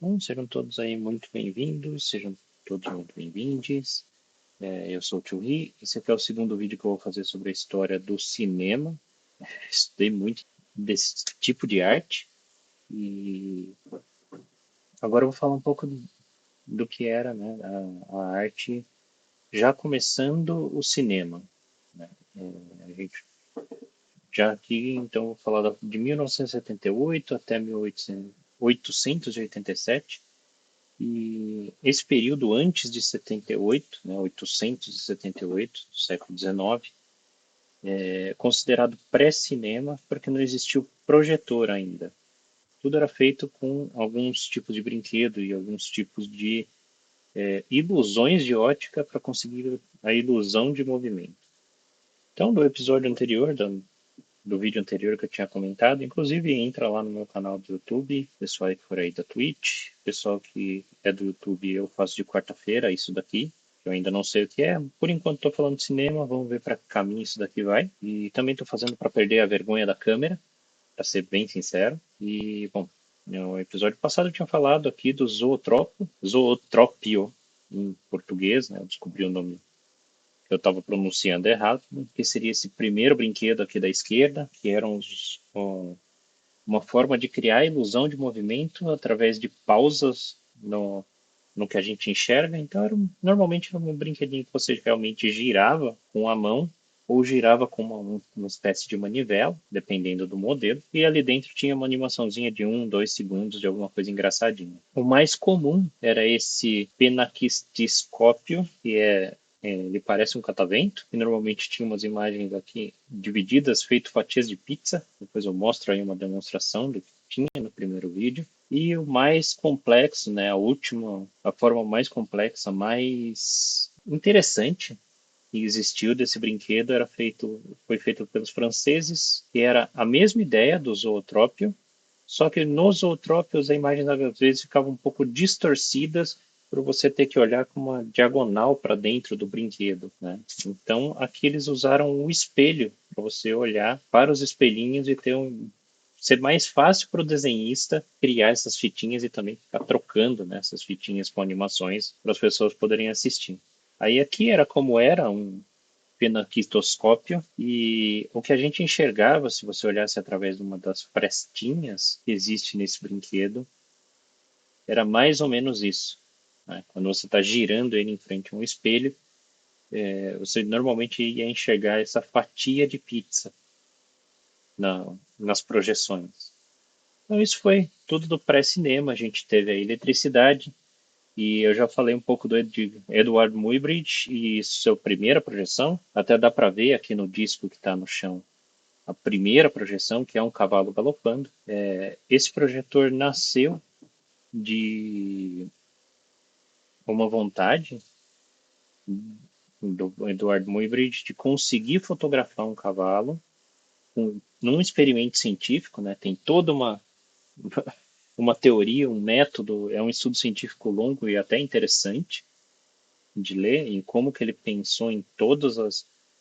Bom, sejam todos aí muito bem-vindos, sejam todos muito bem-vindes. Eu sou o Tio Ri, esse aqui é o segundo vídeo que eu vou fazer sobre a história do cinema. Estudei muito desse tipo de arte e agora eu vou falar um pouco do que era, né, a arte já começando o cinema, né? A gente já aqui, então, vou falar de 1978 até 1887. E esse período antes de 78, né, 878, do século XIX, é considerado pré-cinema porque não existia o projetor ainda. Tudo era feito com alguns tipos de brinquedo e alguns tipos de ilusões de ótica para conseguir a ilusão de movimento. Então, do episódio anterior, do vídeo anterior que eu tinha comentado, inclusive entra lá no meu canal do YouTube, pessoal que for aí da Twitch, pessoal que é do YouTube, eu faço de quarta-feira isso daqui, que eu ainda não sei o que é. Por enquanto estou falando de cinema, vamos ver para que caminho isso daqui vai. E também estou fazendo para perder a vergonha da câmera, para ser bem sincero. E, bom, no episódio passado eu tinha falado aqui do zootrópio em português, né? Eu descobri o nome eu estava pronunciando errado, que seria esse primeiro brinquedo aqui da esquerda, que era uma forma de criar a ilusão de movimento através de pausas no que a gente enxerga. Então, normalmente era um brinquedinho que você realmente girava com a mão ou girava com uma espécie de manivela, dependendo do modelo, e ali dentro tinha uma animaçãozinha de 1, 2 segundos de alguma coisa engraçadinha. O mais comum era esse penaquistiscópio, que ele parece um catavento, e normalmente tinha umas imagens aqui divididas, feito fatias de pizza. Depois eu mostro aí uma demonstração do que tinha no primeiro vídeo. E o mais complexo, né, a forma mais complexa, mais interessante que existiu desse brinquedo foi feito pelos franceses, que era a mesma ideia do zootrópio, só que nos zootrópios as imagens às vezes ficavam um pouco distorcidas por você ter que olhar com uma diagonal para dentro do brinquedo, né? Então aqui eles usaram o espelho para você olhar para os espelhinhos e ser mais fácil para o desenhista criar essas fitinhas e também ficar trocando, né, essas fitinhas com animações para as pessoas poderem assistir. Aí aqui era como era um penoquistoscópio e o que a gente enxergava, se você olhasse através de uma das frestinhas que existe nesse brinquedo, era mais ou menos isso. Né? Quando você está girando ele em frente a um espelho, você normalmente ia enxergar essa fatia de pizza nas projeções. Então isso foi tudo do pré-cinema, a gente teve a eletricidade, e eu já falei um pouco do Edward Muybridge e sua primeira projeção. Até dá para ver aqui no disco que está no chão a primeira projeção, que é um cavalo galopando. Esse projetor nasceu de uma vontade do Edward Muybridge de conseguir fotografar um cavalo num experimento científico, né? Tem toda uma teoria, um método, é um estudo científico longo e até interessante de ler, em como que ele pensou em todos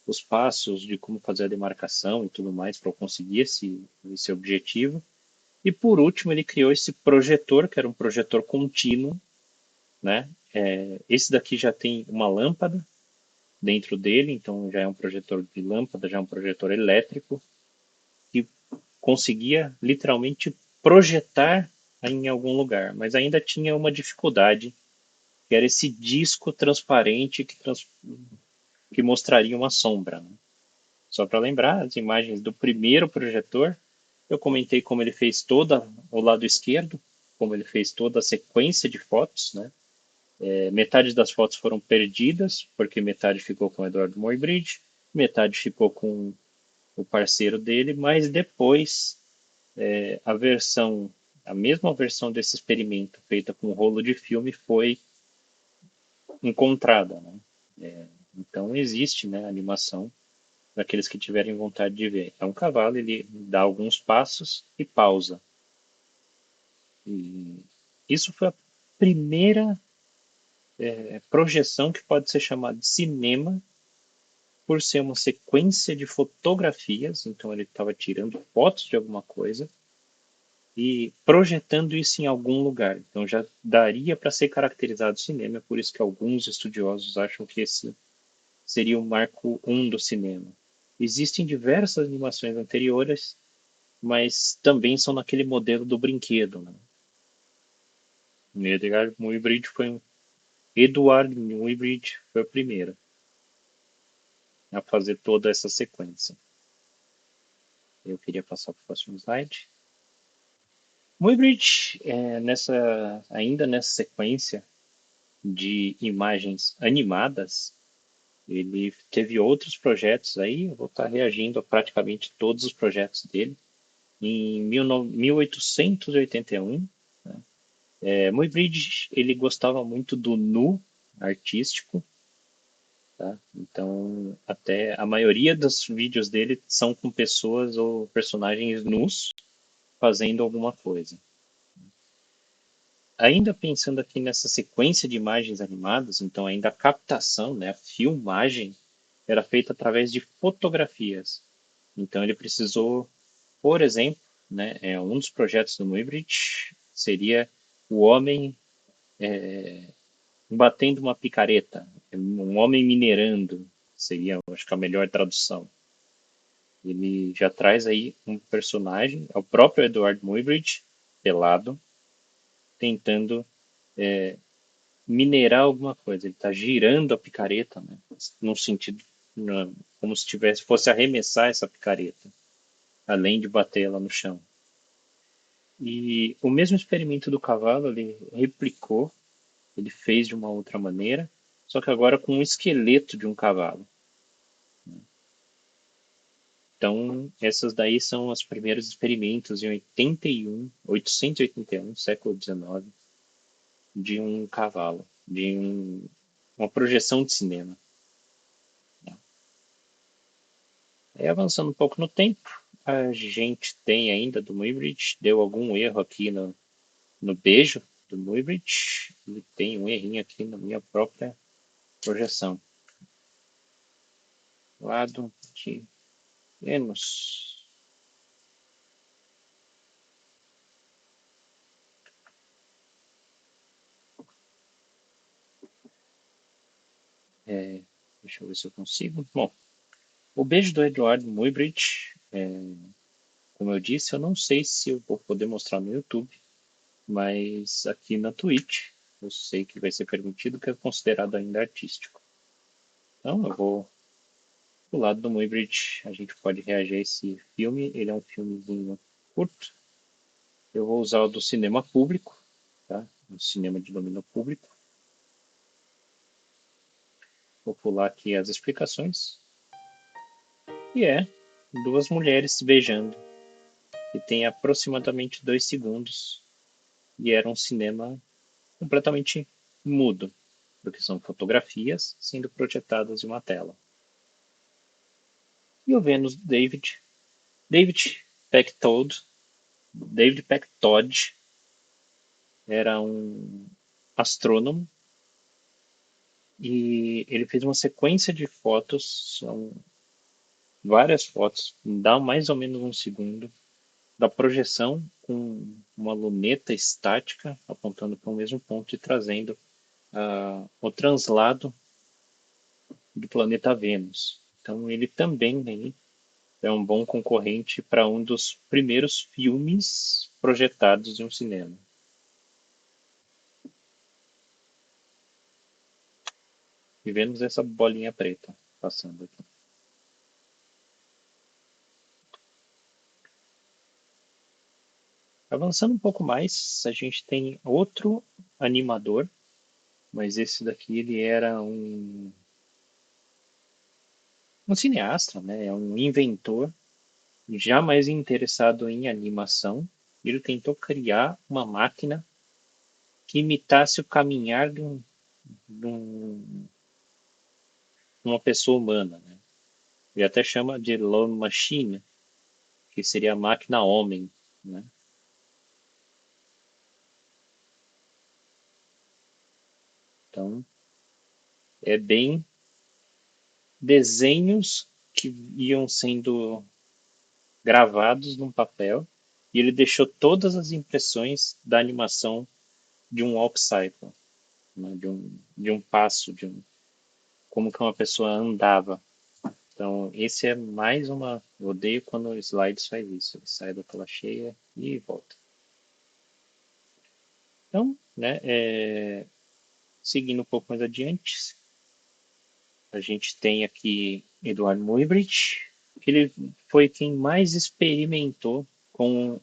os passos de como fazer a demarcação e tudo mais para conseguir esse objetivo. E por último, ele criou esse projetor, que era um projetor contínuo, né? Esse daqui já tem uma lâmpada dentro dele, então já é um projetor de lâmpada, já é um projetor elétrico, que conseguia literalmente projetar em algum lugar, mas ainda tinha uma dificuldade, que era esse disco transparente que mostraria uma sombra. Né? Só para lembrar, as imagens do primeiro projetor, eu comentei como ele fez todo o lado esquerdo, como ele fez toda a sequência de fotos, né? Metade das fotos foram perdidas, porque metade ficou com o Eduardo Muybridge, metade ficou com o parceiro dele, mas depois a versão, a mesma versão desse experimento feita com rolo de filme foi encontrada, né? Então existe, né, a animação daqueles que tiverem vontade de ver. É um cavalo, ele dá alguns passos e pausa. E isso foi a primeira projeção que pode ser chamada de cinema, por ser uma sequência de fotografias, então ele estava tirando fotos de alguma coisa, e projetando isso em algum lugar. Então já daria para ser caracterizado cinema, por isso que alguns estudiosos acham que esse seria o marco um do cinema. Existem diversas animações anteriores, mas também são naquele modelo do brinquedo. Né? Eduard Muybridge foi o primeiro a fazer toda essa sequência. Eu queria passar para o próximo slide. Muybridge, ainda nessa sequência de imagens animadas, ele teve outros projetos aí, eu vou estar reagindo a praticamente todos os projetos dele. Em 1881, né, Muybridge ele gostava muito do nu artístico, tá? Então, até a maioria dos vídeos dele são com pessoas ou personagens nus fazendo alguma coisa. Ainda pensando aqui nessa sequência de imagens animadas, então ainda a captação, né, a filmagem, era feita através de fotografias. Então ele precisou, por exemplo, né, um dos projetos do Muybridge seria o homem batendo uma picareta, um homem minerando, seria, acho que a melhor tradução. Ele já traz aí um personagem, é o próprio Edward Muybridge, pelado, tentando minerar alguma coisa. Ele está girando a picareta, né? Num sentido, como se fosse arremessar essa picareta, além de bater ela no chão. E o mesmo experimento do cavalo ele replicou, ele fez de uma outra maneira, só que agora com um esqueleto de um cavalo. Então, essas daí são os primeiros experimentos em 881, século XIX, de um cavalo, uma projeção de cinema. Aí, avançando um pouco no tempo, a gente tem ainda do Muybridge, deu algum erro aqui no beijo do Muybridge, e tem um errinho aqui na minha própria projeção. Lado de Vênus. Deixa eu ver se eu consigo. Bom, o beijo do Edward Muybridge, como eu disse, eu não sei se eu vou poder mostrar no YouTube, mas aqui na Twitch eu sei que vai ser permitido, que é considerado ainda artístico. Então eu vou do lado do Muybridge, a gente pode reagir a esse filme. Ele é um filmezinho curto. Eu vou usar o do cinema público, tá? O cinema de domínio público. Vou pular aqui as explicações. E duas mulheres se beijando. E tem aproximadamente 2 segundos. E era um cinema completamente mudo, porque são fotografias sendo projetadas em uma tela. E o Vênus David Pectold, David Pectodd, era um astrônomo e ele fez uma sequência de fotos, são várias fotos, dá mais ou menos um segundo, da projeção com uma luneta estática apontando para o mesmo ponto e trazendo o translado do planeta Vênus. Então ele também é um bom concorrente para um dos primeiros filmes projetados em um cinema. E vemos essa bolinha preta passando aqui. Avançando um pouco mais, a gente tem outro animador, mas esse daqui ele era um cineasta, né? É um inventor, já mais interessado em animação. Ele tentou criar uma máquina que imitasse o caminhar de uma pessoa humana, né? Ele até chama de Lone Machine, que seria a máquina homem, né? Então, é bem desenhos que iam sendo gravados num papel e ele deixou todas as impressões da animação de um walk cycle, né, de um passo, como que uma pessoa andava. Então, esse é mais uma. Eu odeio quando o Slides faz isso. Ele sai da tela cheia e volta. Então, né, seguindo um pouco mais adiante, a gente tem aqui Edward Muybridge, que ele foi quem mais experimentou com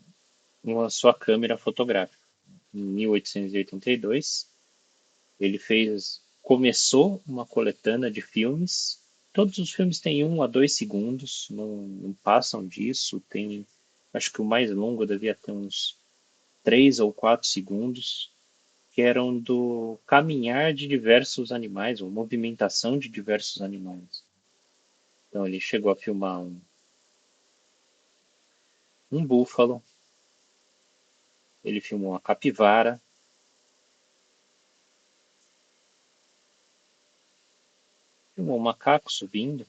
a sua câmera fotográfica. Em 1882, ele começou uma coletânea de filmes. Todos os filmes têm 1 a 2 segundos, não passam disso. Acho que o mais longo devia ter uns 3 ou 4 segundos, que eram do caminhar de diversos animais, ou movimentação de diversos animais. Então ele chegou a filmar um búfalo, ele filmou uma capivara, filmou um macaco subindo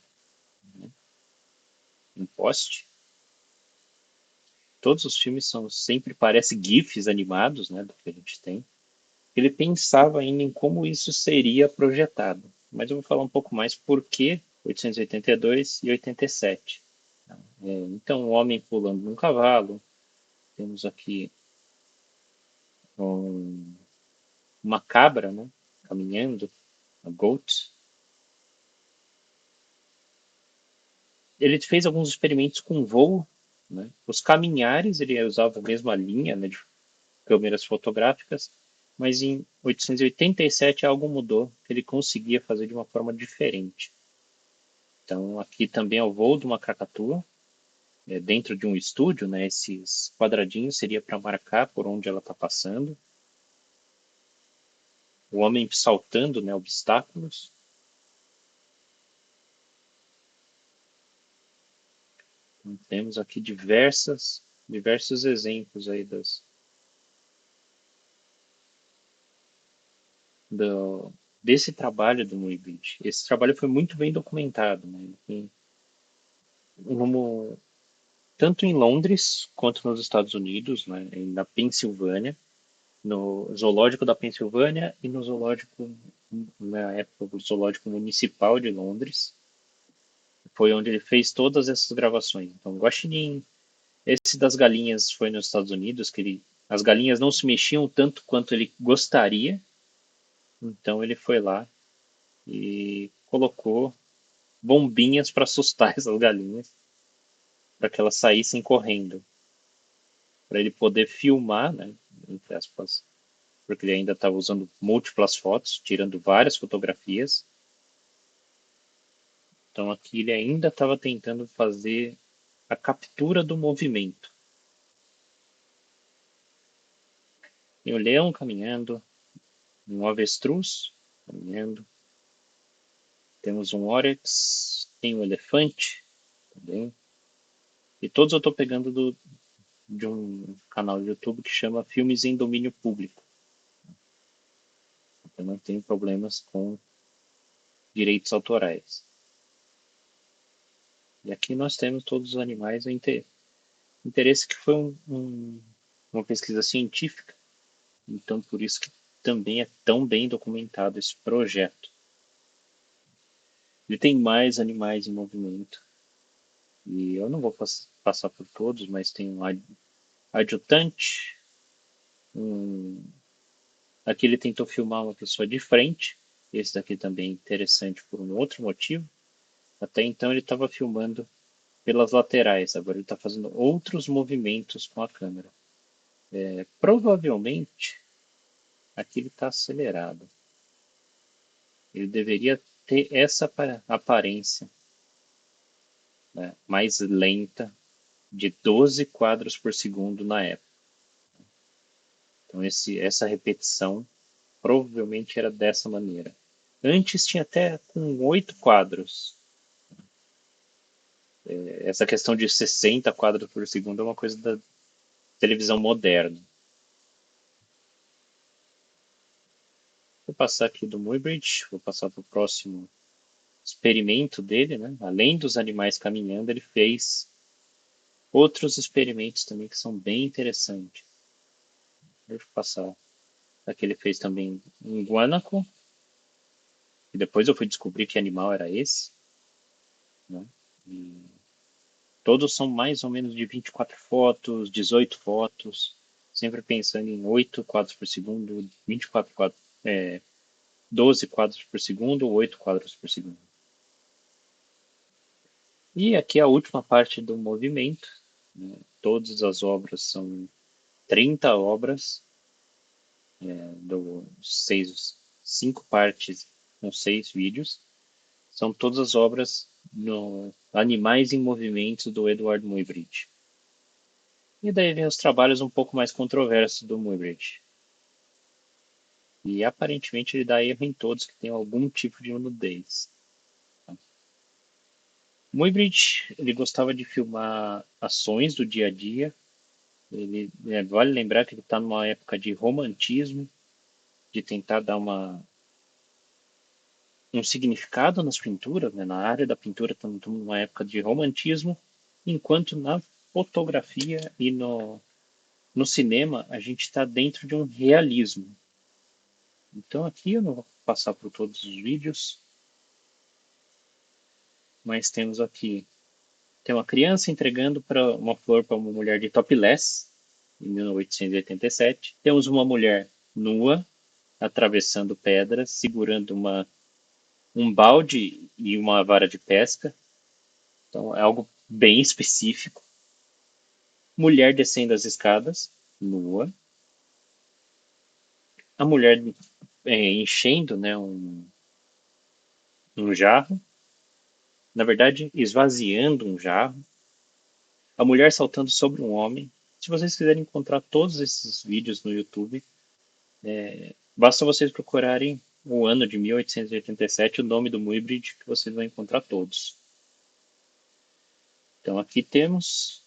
um poste. Todos os filmes sempre parece GIFs animados, né, do que a gente tem. Ele pensava ainda em como isso seria projetado. Mas eu vou falar um pouco mais por que 882 e 87. Então, o homem pulando num cavalo. Temos aqui um, uma cabra, né, caminhando, a goat. Ele fez alguns experimentos com voo. Né? Os caminhares, ele usava a mesma linha, né, de câmeras fotográficas, mas em 887 algo mudou, que ele conseguia fazer de uma forma diferente. Então, aqui também é o voo de uma cacatua, dentro de um estúdio, né, esses quadradinhos seria para marcar por onde ela está passando. O homem saltando, né, obstáculos. Então, temos aqui diversos exemplos aí desse trabalho do Muybridge. Esse trabalho foi muito bem documentado, né? Como, tanto em Londres quanto nos Estados Unidos, né, na Pensilvânia, no zoológico da Pensilvânia e no zoológico, na época, o zoológico municipal de Londres, foi onde ele fez todas essas gravações. Então, Guaxinim, esse das galinhas foi nos Estados Unidos, as galinhas não se mexiam tanto quanto ele gostaria, então ele foi lá e colocou bombinhas para assustar essas galinhas, para que elas saíssem correndo, para ele poder filmar, né, entre aspas, porque ele ainda estava usando múltiplas fotos, tirando várias fotografias. Então aqui ele ainda estava tentando fazer a captura do movimento. Tem o leão caminhando, um avestruz caminhando, temos um órex, tem um elefante também. E todos eu estou pegando de um canal de YouTube que chama Filmes em Domínio Público. Eu não tenho problemas com direitos autorais. E aqui nós temos todos os animais. O interesse que foi uma pesquisa científica, então por isso que também é tão bem documentado esse projeto. Ele tem mais animais em movimento. E eu não vou passar por todos, mas tem um adjutante. Aqui ele tentou filmar uma pessoa de frente. Esse daqui também é interessante por um outro motivo. Até então ele estava filmando pelas laterais, agora ele está fazendo outros movimentos com a câmera. Provavelmente aqui ele está acelerado. Ele deveria ter essa aparência, né, mais lenta, de 12 quadros por segundo na época. Então essa repetição provavelmente era dessa maneira. Antes tinha até com 8 quadros. Essa questão de 60 quadros por segundo é uma coisa da televisão moderna. Vou passar aqui do Muybridge, vou passar para o próximo experimento dele, né? Além dos animais caminhando, ele fez Outros experimentos também que são bem interessantes. Deixa eu passar. Aqui ele fez também um guanaco, e depois eu fui descobrir que animal era esse, né? E todos são mais ou menos de 24 fotos, 18 fotos, sempre pensando em 8 quadros por segundo, 24 quadros, 12 quadros por segundo ou 8 quadros por segundo. E aqui a última parte do movimento, né? Todas as obras são 30 obras, cinco partes com 6 vídeos. São todas as obras no Animais em Movimento do Edward Muybridge. E daí vem os trabalhos um pouco mais controversos do Muybridge. E aparentemente ele dá erro em todos que tem algum tipo de nudez. Muybridge, ele gostava de filmar ações do dia a dia. Vale lembrar que ele está numa época de romantismo, de tentar dar um significado nas pinturas, né? Na área da pintura estamos numa época de romantismo, enquanto na fotografia e no cinema a gente está dentro de um realismo. Então aqui eu não vou passar por todos os vídeos, mas temos aqui tem uma criança entregando para uma flor para uma mulher de topless em 1887. Temos uma mulher nua atravessando pedras, segurando um balde e uma vara de pesca. Então é algo bem específico. Mulher descendo as escadas, nua. A mulher enchendo, né, um jarro. Na verdade, esvaziando um jarro. A mulher saltando sobre um homem. Se vocês quiserem encontrar todos esses vídeos no YouTube, basta vocês procurarem o ano de 1887, o nome do Muybridge, que vocês vão encontrar todos. Então aqui temos,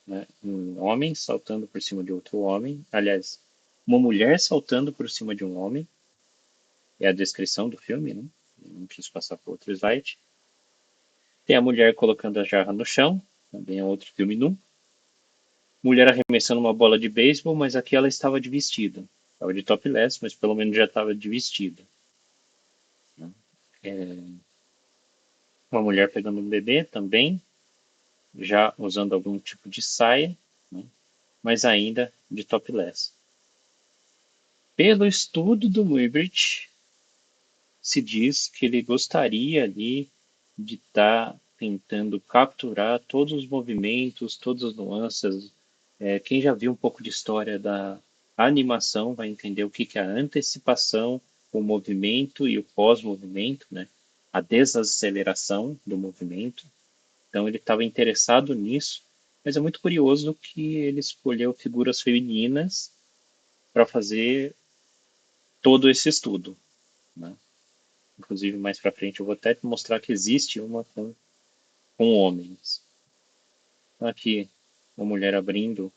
né, um homem saltando por cima de outro homem. Aliás, uma mulher saltando por cima de um homem. É a descrição do filme, né? Não preciso passar por outro slide. Tem a mulher colocando a jarra no chão, também é outro filme nu. Mulher arremessando uma bola de beisebol, mas aqui ela estava de vestido. Estava de topless, mas pelo menos já estava de vestido. Uma mulher pegando um bebê também, já usando algum tipo de saia, né? Mas ainda de topless. Pelo estudo do Muybridge, se diz que ele gostaria ali de estar tentando capturar todos os movimentos, todas as nuances. Quem já viu um pouco de história da animação vai entender o que é a antecipação, o movimento e o pós-movimento, né? A desaceleração do movimento. Então ele estava interessado nisso, mas é muito curioso que ele escolheu figuras femininas para fazer todo esse estudo, né? Inclusive, mais para frente eu vou até te mostrar que existe uma com homens. Então, aqui, uma mulher abrindo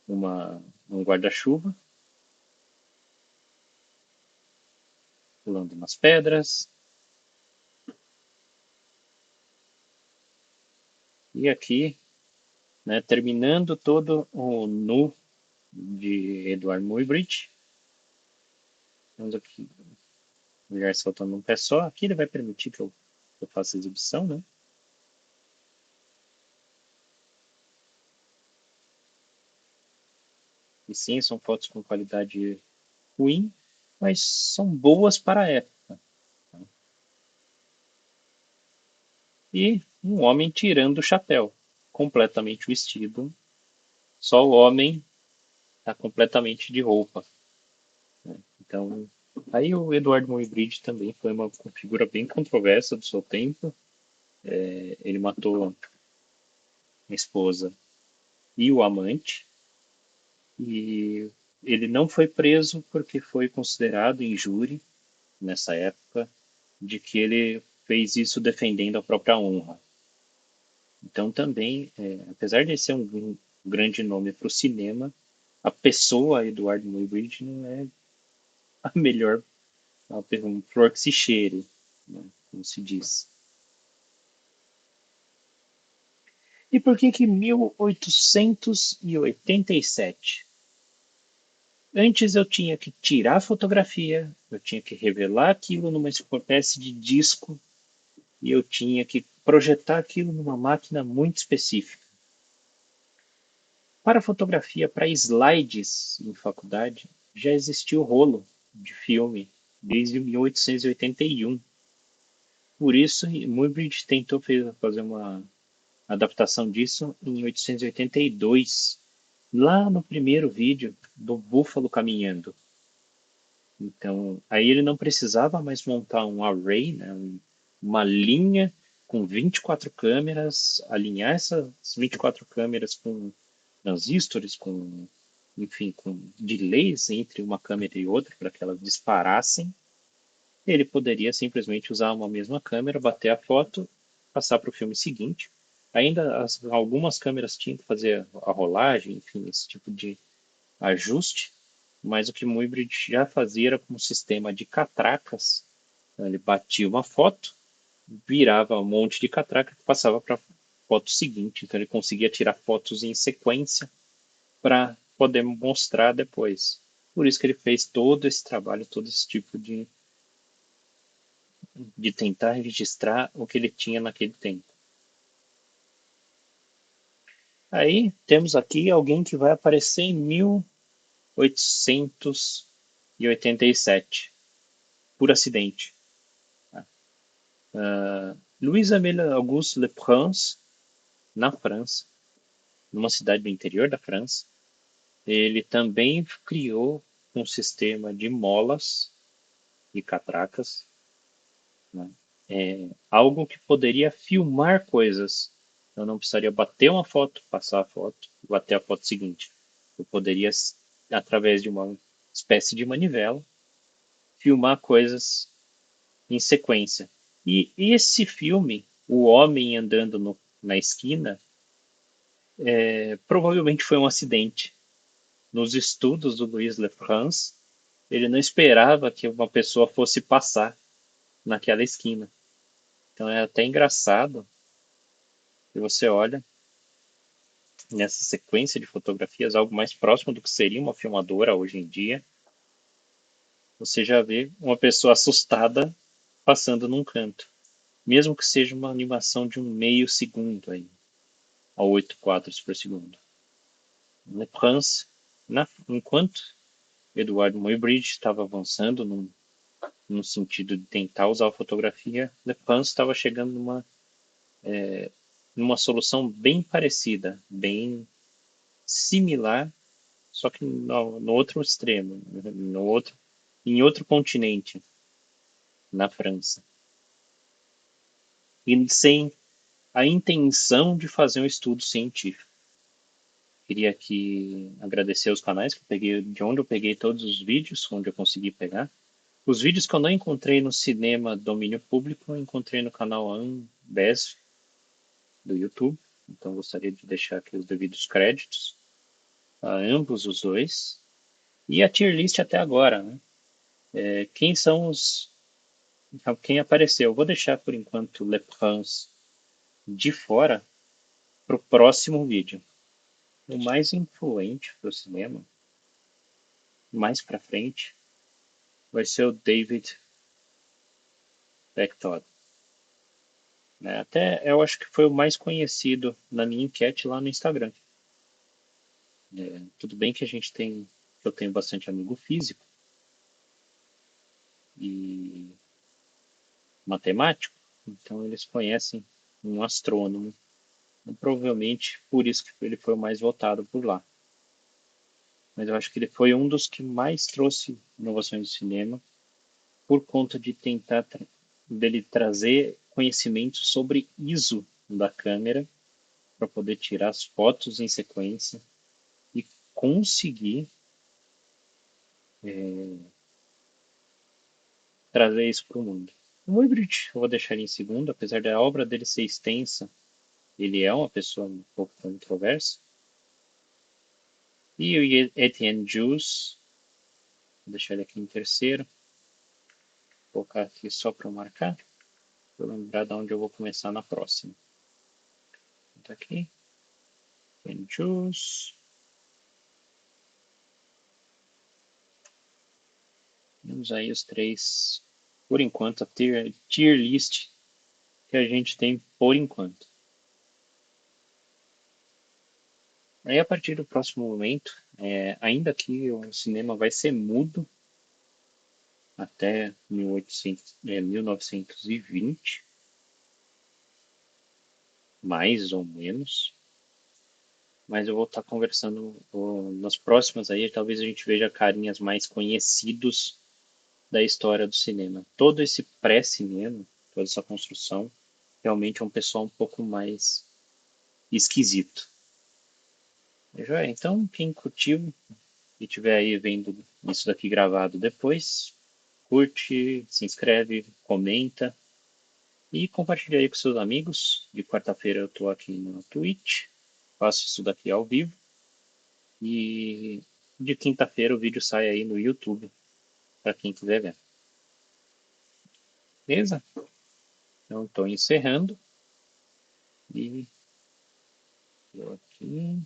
um guarda-chuva, pulando nas pedras. E aqui, né, terminando todo o nu de Edward Muybridge. Temos aqui mulher saltando um pé só. Aqui ele vai permitir que eu faça a exibição, né? E sim, são fotos com qualidade ruim, mas são boas para a época. E um homem tirando o chapéu, completamente vestido. Só o homem está completamente de roupa, né? Então, aí o Edward Muybridge também foi uma figura bem controversa do seu tempo. Ele matou a esposa e o amante, e ele não foi preso porque foi considerado injúria nessa época de que ele fez isso defendendo a própria honra. Então também, apesar de ser um grande nome para o cinema, a pessoa Edward Muybridge não é a melhor, uma flor que se cheire, né, como se diz. E por que que 1887? Antes eu tinha que tirar a fotografia, eu tinha que revelar aquilo numa espécie de disco e eu tinha que projetar aquilo numa máquina muito específica. Para fotografia, para slides em faculdade, já existia o rolo de filme desde 1881. Por isso, Muybridge tentou fazer uma adaptação disso em 1882, lá no primeiro vídeo do Búfalo Caminhando. Então, aí ele não precisava mais montar um array, né, uma linha com 24 câmeras, alinhar essas 24 câmeras com transistores, com, enfim, com delays entre uma câmera e outra para que elas disparassem. Ele poderia simplesmente usar uma mesma câmera, bater a foto, passar para o filme seguinte. Ainda algumas câmeras tinham que fazer a rolagem, enfim, esse tipo de ajuste, mas o que Muybridge já fazia era com um sistema de catracas. Então, ele batia uma foto, virava um monte de catraca que passava para a foto seguinte. Então ele conseguia tirar fotos em sequência para poder mostrar depois. Por isso que ele fez todo esse trabalho, todo esse tipo de tentar registrar o que ele tinha naquele tempo. Aí temos aqui alguém que vai aparecer em 1887, por acidente. Louis-Émile Auguste Le Prince, na França, numa cidade do interior da França, ele também criou um sistema de molas e catracas, né? Algo que poderia filmar coisas. Eu não precisaria bater uma foto, passar a foto, bater a foto seguinte. Eu poderia, através de uma espécie de manivela, filmar coisas em sequência. E esse filme, O Homem Andando na Esquina, provavelmente foi um acidente. Nos estudos do Louis Le France, ele não esperava que uma pessoa fosse passar naquela esquina. Então é até engraçado que você olha nessa sequência de fotografias, algo mais próximo do que seria uma filmadora hoje em dia, você já vê uma pessoa assustada passando num canto, mesmo que seja uma animação de um meio segundo aí, a 8 quadros por segundo. Le Prince, enquanto Edward Muybridge estava avançando num sentido de tentar usar a fotografia, Le Prince estava chegando numa solução bem parecida, bem similar, só que no outro extremo, em outro continente, na França. E sem a intenção de fazer um estudo científico. Queria aqui agradecer os canais que eu peguei, de onde eu peguei todos os vídeos, onde eu consegui pegar. Os vídeos que eu não encontrei no cinema domínio público, eu encontrei no canal Ambes do YouTube. Então gostaria de deixar aqui os devidos créditos a ambos os dois. E a tier list até agora, né? Quem são quem apareceu? Eu vou deixar por enquanto Le Prince de fora para o próximo vídeo. O mais influente para o cinema, mais para frente, vai ser o David Becktodd. Né? Até eu acho que foi o mais conhecido na minha enquete lá no Instagram. Tudo bem que eu tenho bastante amigo físico e matemático, então eles conhecem um astrônomo. E provavelmente por isso que ele foi o mais votado por lá. Mas eu acho que ele foi um dos que mais trouxe inovações no cinema por conta de tentar dele trazer conhecimento sobre ISO da câmera para poder tirar as fotos em sequência e conseguir trazer isso para o mundo. O Muybridge, eu vou deixar ele em segundo, apesar da obra dele ser extensa, ele é uma pessoa um pouco controversa. E o Etienne Jules, vou deixar ele aqui em terceiro. Vou colocar aqui só para marcar, para lembrar de onde eu vou começar na próxima. Tá aqui. and choose. Temos aí os três, por enquanto, a tier list que a gente tem por enquanto. Aí, a partir do próximo momento, ainda que o cinema vai ser mudo até 1920, mais ou menos, mas eu vou estar conversando nas próximas aí, talvez a gente veja carinhas mais conhecidos da história do cinema. Todo esse pré-cinema, toda essa construção, realmente é um pessoal um pouco mais esquisito. Já, então, quem curtiu e estiver aí vendo isso daqui gravado depois, curte, se inscreve, comenta e compartilha aí com seus amigos. De quarta-feira eu estou aqui no Twitch, faço isso daqui ao vivo. E de quinta-feira o vídeo sai aí no YouTube, para quem quiser ver. Beleza? Então estou encerrando. E eu aqui.